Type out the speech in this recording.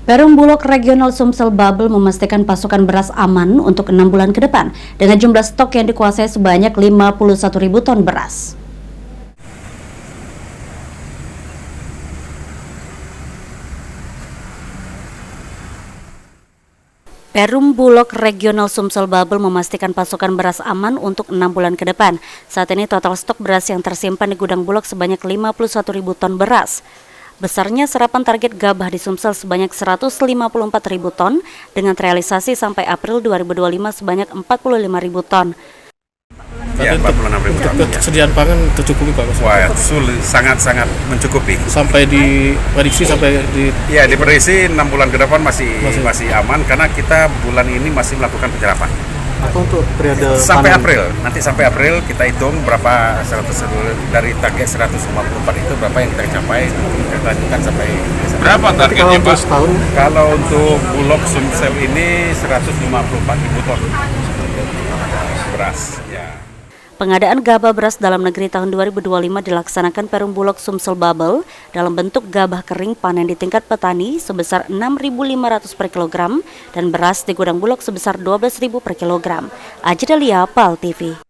Perum Bulog Regional Sumsel Babel memastikan pasokan beras aman untuk 6 bulan ke depan dengan jumlah stok yang dikuasai sebanyak 51.000 ton beras. Perum Bulog Regional Sumsel Babel memastikan pasokan beras aman untuk 6 bulan ke depan. Saat ini total stok beras yang tersimpan di gudang Bulog sebanyak 51.000 ton beras. Besarnya serapan target gabah di Sumsel sebanyak 154.000 ton dengan realisasi sampai April 2025 sebanyak 45.000 ton. Ya, 46.000 ton. Ketersediaan pangan tercukupi Pak? Wah, sangat-sangat mencukupi. Sampai diprediksi Ya, diprediksi 6 bulan ke depan masih aman karena kita bulan ini masih melakukan penyerapan. Atau untuk periode sampai panen? April. Nanti sampai April kita hitung berapa dari target 154 itu berapa yang kita capai, kita lanjutkan sampai berapa targetnya Pak? Setahun? Kalau untuk Bulog Sumsel ini 154.000 ton beras. Ya. Pengadaan gabah beras dalam negeri tahun 2025 dilaksanakan Perum Bulog Sumsel Babel dalam bentuk gabah kering panen di tingkat petani sebesar 6.500 per kilogram dan beras di gudang Bulog sebesar 12.000 per kilogram. Ajdalia, PAL TV.